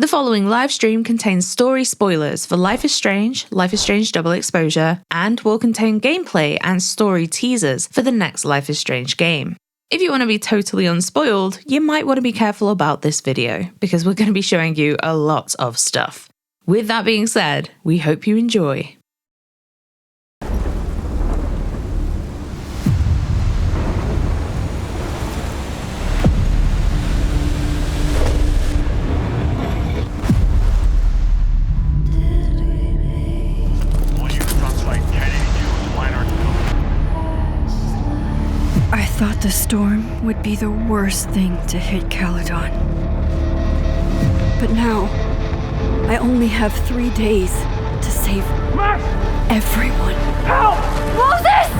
The following live stream contains story spoilers for Life is Strange Double Exposure, and will contain gameplay and story teasers for the next Life is Strange game. If you want to be totally unspoiled, you might want to be careful about this video, because we're going to be showing you a lot of stuff. With that being said, we hope you enjoy. I thought the storm would be the worst thing to hit Caledon. But now, I only have 3 days to save everyone. Help! Moses!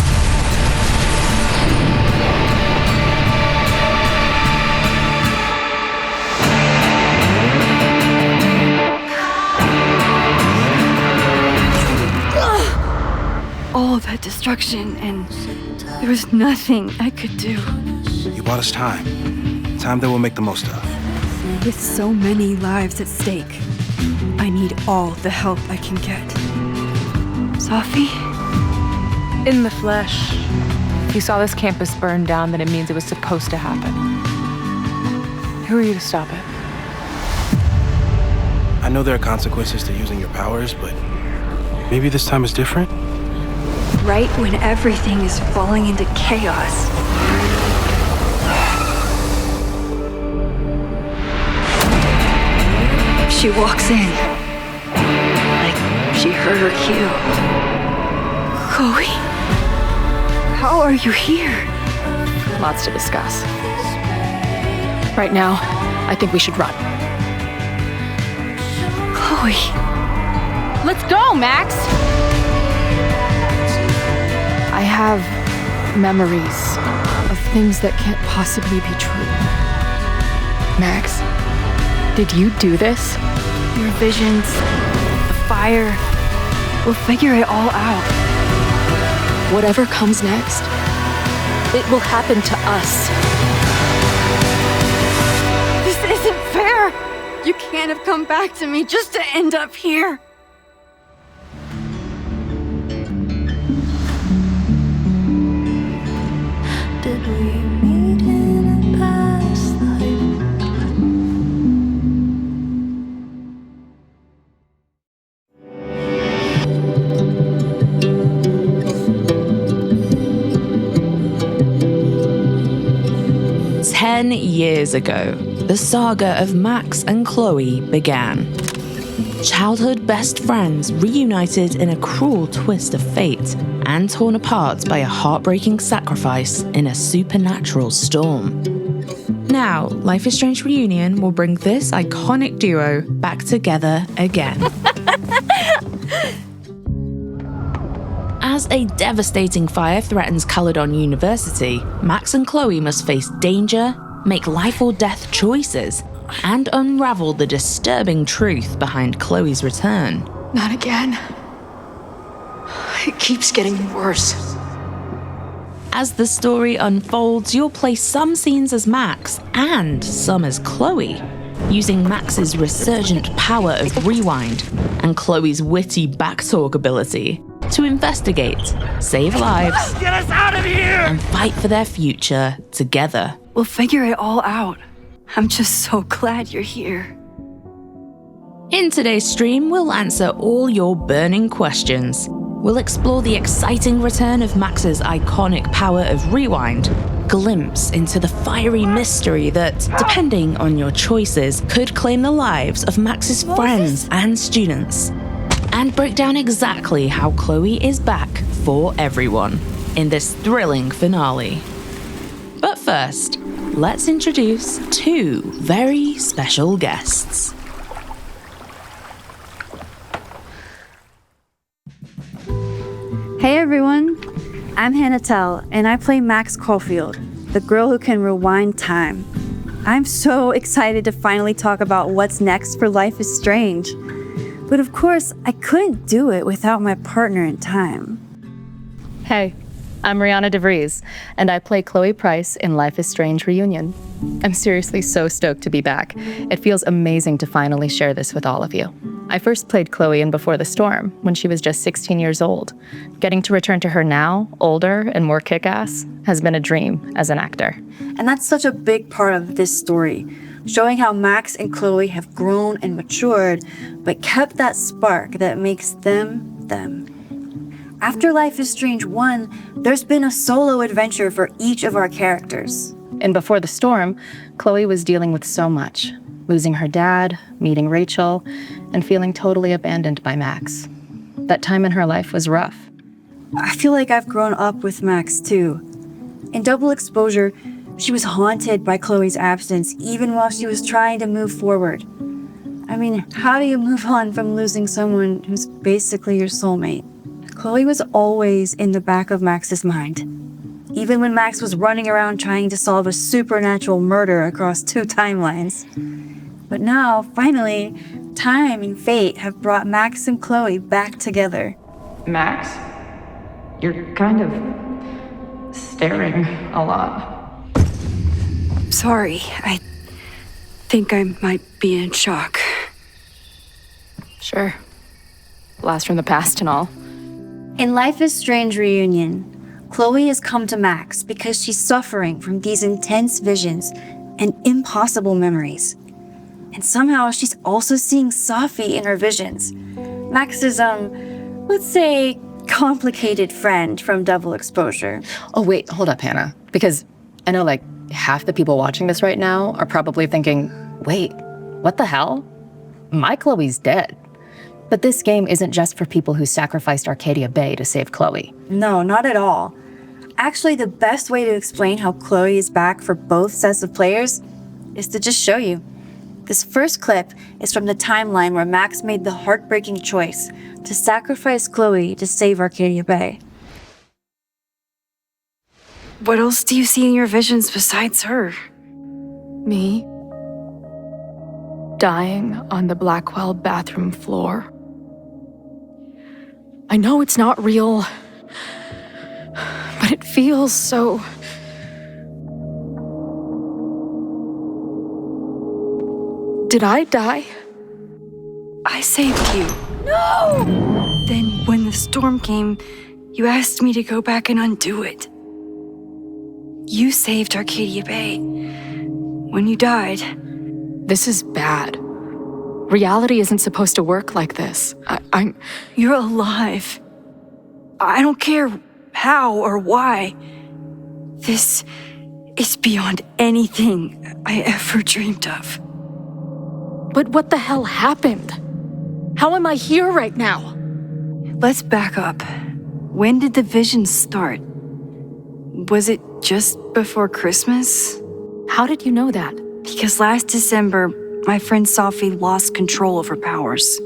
All that destruction, and there was nothing I could do. You bought us time. Time that we'll make the most of. With so many lives at stake, I need all the help I can get. Sophie? In the flesh. If you saw this campus burn down, then it means it was supposed to happen. Who are you to stop it? I know there are consequences to using your powers, but maybe this time is different? Right when everything is falling into chaos. She walks in, like she heard her cue. Chloe? How are you here? Lots to discuss. Right now, I think we should run. Chloe. Let's go, Max! I have memories of things that can't possibly be true. Max, did you do this? Your visions, the fire, we'll figure it all out. Whatever comes next, it will happen to us. This isn't fair! You can't have come back to me just to end up here. Did we meet in a past life? 10 years ago, the saga of Max and Chloe began. Childhood best friends reunited in a cruel twist of fate and torn apart by a heartbreaking sacrifice in a supernatural storm. Now, Life is Strange Reunion will bring this iconic duo back together again. As a devastating fire threatens Caledon University, Max and Chloe must face danger, make life or death choices, and unravel the disturbing truth behind Chloe's return. Not again. It keeps getting worse. As the story unfolds, you'll play some scenes as Max and some as Chloe, using Max's resurgent power of rewind and Chloe's witty backtalk ability to investigate, save lives, Get us out of here! and fight for their future together. We'll figure it all out. I'm just so glad you're here. In today's stream, we'll answer all your burning questions. We'll explore the exciting return of Max's iconic power of rewind, glimpse into the fiery mystery that, depending on your choices, could claim the lives of Max's friends and students, and break down exactly how Chloe is back for everyone in this thrilling finale. But first, let's introduce two very special guests. Hey everyone, I'm Hannah Tell, and I play Max Caulfield, the girl who can rewind time. I'm so excited to finally talk about what's next for Life is Strange. But of course, I couldn't do it without my partner in time. Hey, I'm Rihanna DeVries, and I play Chloe Price in Life is Strange Reunion. I'm seriously so stoked to be back. It feels amazing to finally share this with all of you. I first played Chloe in Before the Storm when she was just 16 years old. Getting to return to her now, older and more kick-ass, has been a dream as an actor. And that's such a big part of this story, showing how Max and Chloe have grown and matured, but kept that spark that makes them them. After Life is Strange 1, there's been a solo adventure for each of our characters. In Before the Storm, Chloe was dealing with so much. Losing her dad, meeting Rachel, and feeling totally abandoned by Max. That time in her life was rough. I feel like I've grown up with Max too. In Double Exposure, she was haunted by Chloe's absence even while she was trying to move forward. I mean, how do you move on from losing someone who's basically your soulmate? Chloe was always in the back of Max's mind. Even when Max was running around trying to solve a supernatural murder across 2 timelines. But now, finally, time and fate have brought Max and Chloe back together. Max, you're kind of staring a lot. Sorry, I think I might be in shock. Sure. Blast from the past and all. In Life is Strange Reunion, Chloe has come to Max because she's suffering from these intense visions and impossible memories. And somehow she's also seeing Safi in her visions. Max's, let's say, complicated friend from Double Exposure. Oh, wait, hold up, Hannah. Because I know, like, half the people watching this right now are probably thinking, wait, what the hell? My Chloe's dead. But this game isn't just for people who sacrificed Arcadia Bay to save Chloe. No, not at all. Actually, the best way to explain how Chloe is back for both sets of players is to just show you. This first clip is from the timeline where Max made the heartbreaking choice to sacrifice Chloe to save Arcadia Bay. What else do you see in your visions besides her? Me? Dying on the Blackwell bathroom floor. I know it's not real, but it feels so... Did I die? I saved you. No! Then when the storm came, you asked me to go back and undo it. You saved Arcadia Bay. When you died... This is bad. Reality isn't supposed to work like this. I'm... You're alive. I don't care how or why. This is beyond anything I ever dreamed of. But what the hell happened? How am I here right now? Let's back up. When did the visions start? Was it just before Christmas? How did you know that? Because last December, my friend Safi lost control of her powers.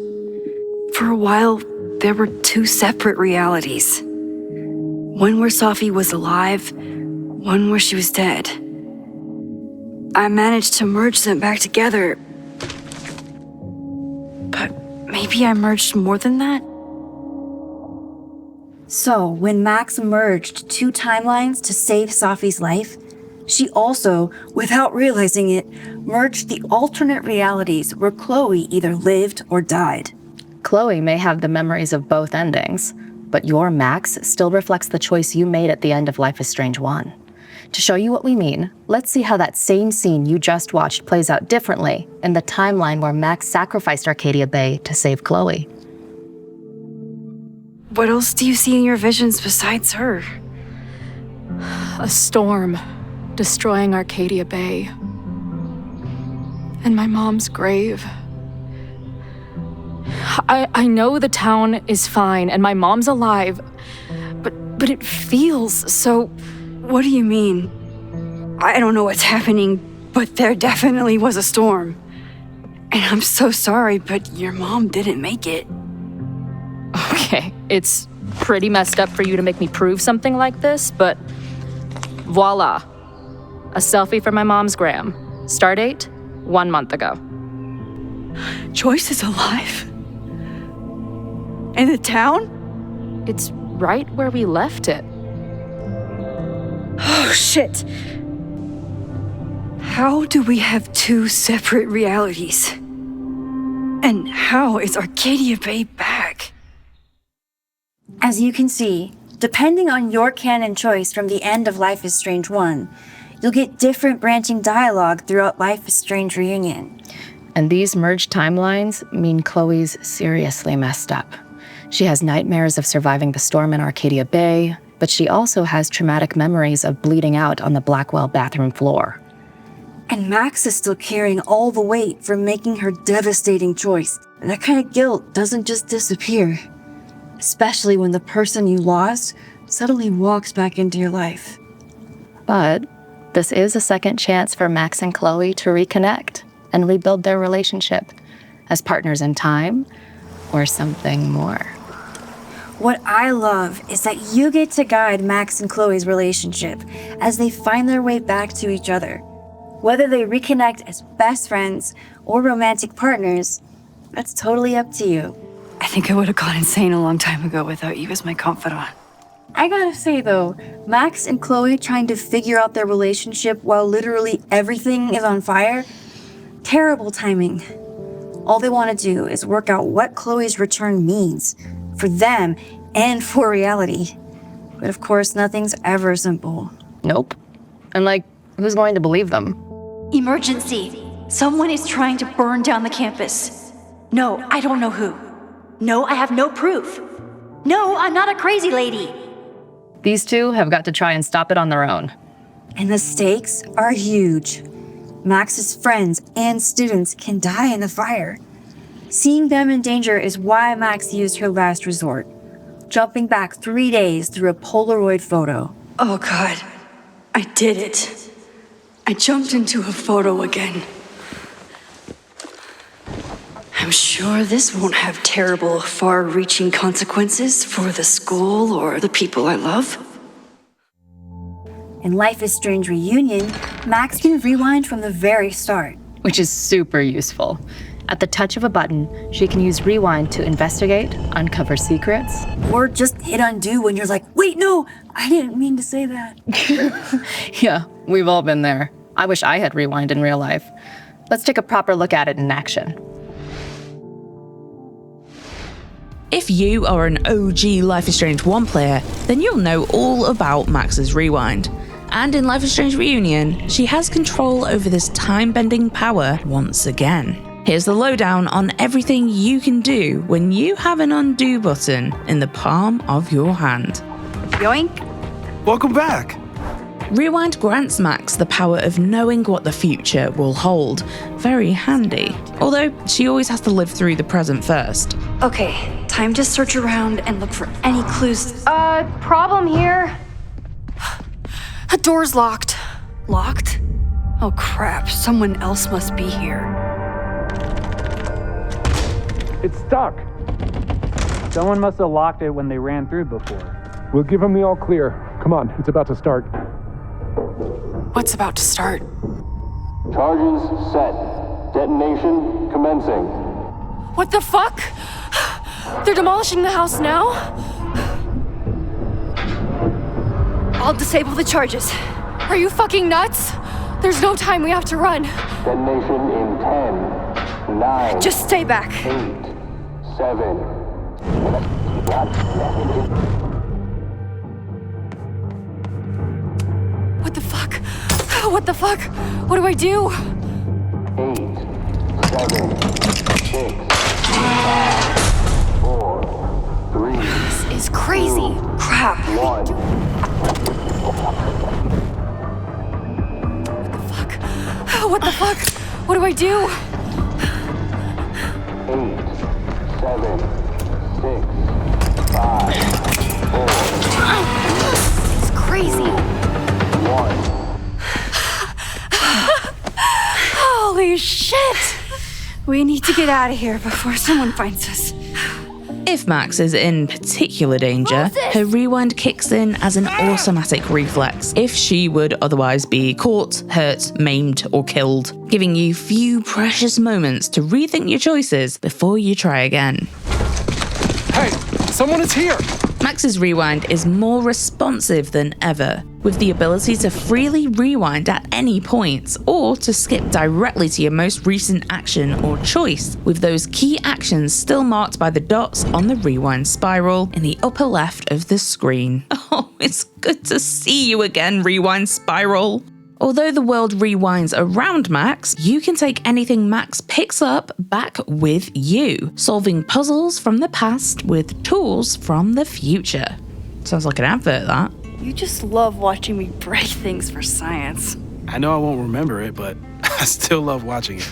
For a while, there were 2 separate realities. One where Safi was alive, one where she was dead. I managed to merge them back together. But maybe I merged more than that? So, when Max merged 2 timelines to save Safi's life, she also, without realizing it, merged the alternate realities where Chloe either lived or died. Chloe may have the memories of both endings, but your Max still reflects the choice you made at the end of Life is Strange 1. To show you what we mean, let's see how that same scene you just watched plays out differently in the timeline where Max sacrificed Arcadia Bay to save Chloe. What else do you see in your visions besides her? A storm destroying Arcadia Bay. And my mom's grave. I know the town is fine and my mom's alive, but it feels so... What do you mean? I don't know what's happening, but there definitely was a storm. And I'm so sorry, but your mom didn't make it. Okay, it's pretty messed up for you to make me prove something like this, but voila. A selfie from my mom's gram. Stardate, 1 month ago. Joyce is alive? In the town? It's right where we left it. Oh, shit. How do we have two separate realities? And how is Arcadia Bay back? As you can see, depending on your canon choice from the end of Life is Strange 1, you'll get different branching dialogue throughout Life is Strange Reunion. And these merged timelines mean Chloe's seriously messed up. She has nightmares of surviving the storm in Arcadia Bay, but she also has traumatic memories of bleeding out on the Blackwell bathroom floor. And Max is still carrying all the weight from making her devastating choice. And that kind of guilt doesn't just disappear. Especially when the person you lost suddenly walks back into your life. But this is a second chance for Max and Chloe to reconnect and rebuild their relationship as partners in time or something more. What I love is that you get to guide Max and Chloe's relationship as they find their way back to each other. Whether they reconnect as best friends or romantic partners, that's totally up to you. I think I would have gone insane a long time ago without you as my confidant. I gotta say though, Max and Chloe trying to figure out their relationship while literally everything is on fire? Terrible timing. All they want to do is work out what Chloe's return means for them and for reality. But of course, nothing's ever simple. Nope. And who's going to believe them? Emergency! Someone is trying to burn down the campus. No, I don't know who. No, I have no proof. No, I'm not a crazy lady. These two have got to try and stop it on their own. And the stakes are huge. Max's friends and students can die in the fire. Seeing them in danger is why Max used her last resort, jumping back 3 days through a Polaroid photo. Oh God, I did it. I jumped into a photo again. I'm sure this won't have terrible, far-reaching consequences for the school or the people I love. In Life is Strange Reunion, Max can rewind from the very start. Which is super useful. At the touch of a button, she can use rewind to investigate, uncover secrets. Or just hit undo when you're like, wait, no, I didn't mean to say that. Yeah, we've all been there. I wish I had rewind in real life. Let's take a proper look at it in action. If you are an OG Life is Strange 1 player, then you'll know all about Max's rewind. And in Life is Strange Reunion, she has control over this time-bending power once again. Here's the lowdown on everything you can do when you have an undo button in the palm of your hand. Yoink! Welcome back! Rewind grants Max the power of knowing what the future will hold. Very handy. Although, she always has to live through the present first. Okay, time to search around and look for any clues. Problem here. The door's locked. Locked? Oh crap, someone else must be here. It's stuck. Someone must have locked it when they ran through before. We'll give them the all clear. Come on, it's about to start. What's about to start? Charges set. Detonation commencing. What the fuck? They're demolishing the house now? I'll disable the charges. Are you fucking nuts? There's no time, we have to run. Detonation in 10, 9, Just stay back. 8, 7. What the fuck? What the fuck? What do I do? 8, 7, 6, 5, 4, 3. This is crazy. Crap. 1. What the fuck? What do I do? 8, 7, 6, 5, 4. It's crazy. 1. Holy shit! We need to get out of here before someone finds us. If Max is in particular danger, her rewind kicks in as an automatic reflex if she would otherwise be caught, hurt, maimed, or killed, giving you few precious moments to rethink your choices before you try again. Hey, someone is here! Max's rewind is more responsive than ever, with the ability to freely rewind at any point, or to skip directly to your most recent action or choice, with those key actions still marked by the dots on the rewind spiral in the upper left of the screen. Oh, it's good to see you again, rewind spiral. Although the world rewinds around Max, you can take anything Max picks up back with you, solving puzzles from the past with tools from the future. Sounds like an advert, that. You just love watching me break things for science. I know I won't remember it, but I still love watching it.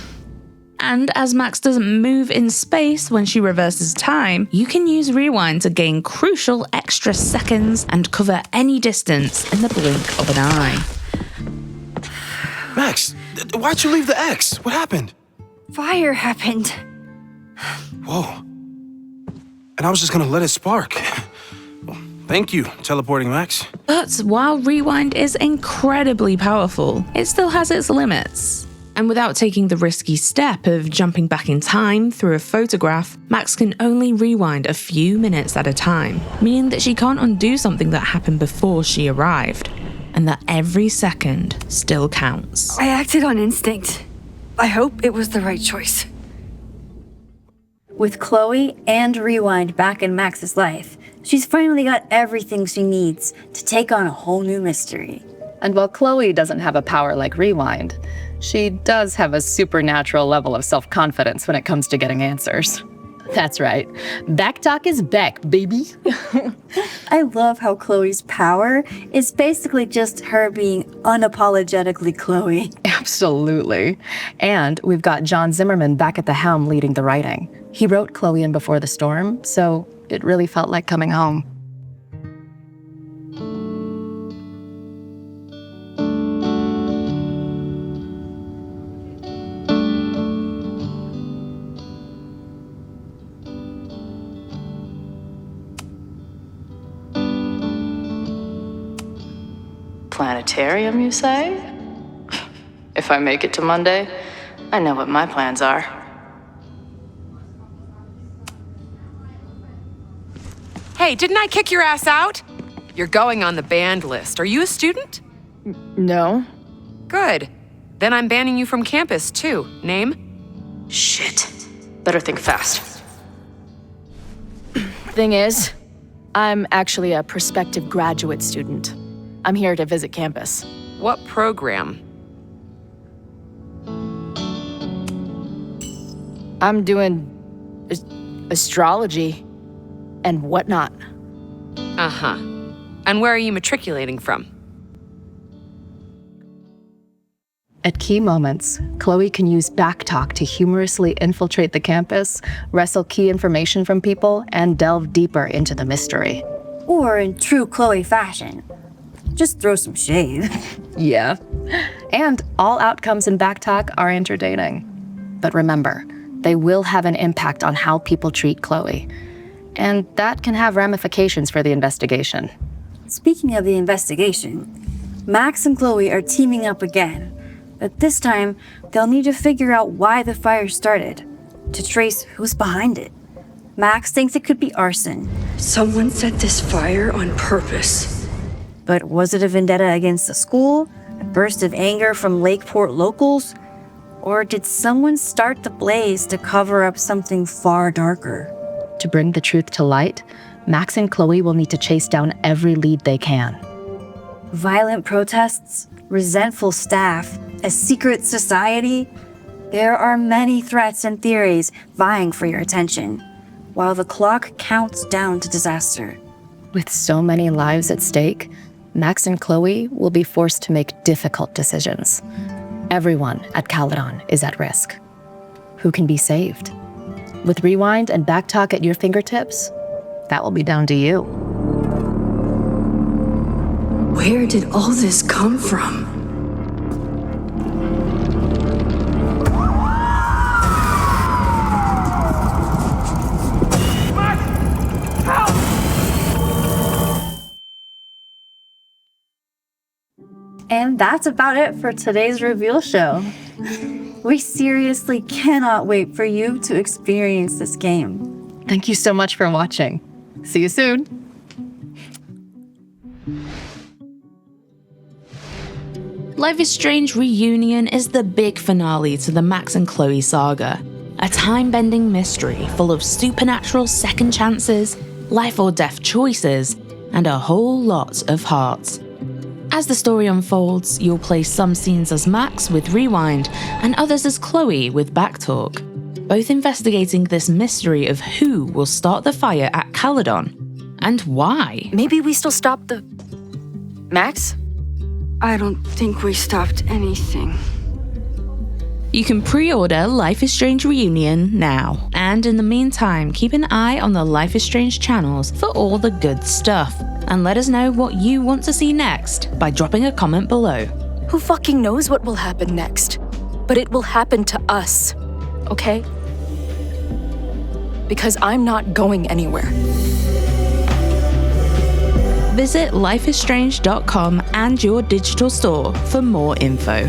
And as Max doesn't move in space when she reverses time, you can use rewind to gain crucial extra seconds and cover any distance in the blink of an eye. Max, why'd you leave the X? What happened? Fire happened. Whoa. And I was just gonna let it spark. Well, thank you, teleporting Max. But while rewind is incredibly powerful, it still has its limits. And without taking the risky step of jumping back in time through a photograph, Max can only rewind a few minutes at a time, meaning that she can't undo something that happened before she arrived, and that every second still counts. I acted on instinct. I hope it was the right choice. With Chloe and Rewind back in Max's life, she's finally got everything she needs to take on a whole new mystery. And while Chloe doesn't have a power like Rewind, she does have a supernatural level of self-confidence when it comes to getting answers. That's right. Backtalk is back, baby. I love how Chloe's power is basically just her being unapologetically Chloe. Absolutely. And we've got John Zimmerman back at the helm leading the writing. He wrote Chloe in Before the Storm, so it really felt like coming home. Planetarium, you say? If I make it to Monday, I know what my plans are. Hey, didn't I kick your ass out? You're going on the banned list. Are you a student? No. Good. Then I'm banning you from campus, too. Name? Shit. Better think fast. Thing is, I'm actually a prospective graduate student. I'm here to visit campus. What program? I'm doing astrology and whatnot. Uh-huh. And where are you matriculating from? At key moments, Chloe can use backtalk to humorously infiltrate the campus, wrestle key information from people, and delve deeper into the mystery. Or in true Chloe fashion, just throw some shade. Yeah. And all outcomes in backtalk are entertaining. But remember, they will have an impact on how people treat Chloe. And that can have ramifications for the investigation. Speaking of the investigation, Max and Chloe are teaming up again. But this time, they'll need to figure out why the fire started, to trace who's behind it. Max thinks it could be arson. Someone set this fire on purpose. But was it a vendetta against the school? A burst of anger from Lakeport locals? Or did someone start the blaze to cover up something far darker? To bring the truth to light, Max and Chloe will need to chase down every lead they can. Violent protests, resentful staff, a secret society? There are many threats and theories vying for your attention, while the clock counts down to disaster. With so many lives at stake, Max and Chloe will be forced to make difficult decisions. Everyone at Caledon is at risk. Who can be saved? With Rewind and Backtalk at your fingertips, that will be down to you. Where did all this come from? And that's about it for today's reveal show. We seriously cannot wait for you to experience this game. Thank you so much for watching. See you soon. Life is Strange Reunion is the big finale to the Max and Chloe saga, a time-bending mystery full of supernatural second chances, life or death choices, and a whole lot of heart. As the story unfolds, you'll play some scenes as Max with Rewind and others as Chloe with Backtalk, both investigating this mystery of who will start the fire at Caledon and why. Maybe we still stopped the... Max? I don't think we stopped anything. You can pre-order Life is Strange Reunion now, and in the meantime, keep an eye on the Life is Strange channels for all the good stuff, and let us know what you want to see next by dropping a comment below. Who fucking knows what will happen next? But it will happen to us, okay? Because I'm not going anywhere. Visit lifeisstrange.com and your digital store for more info.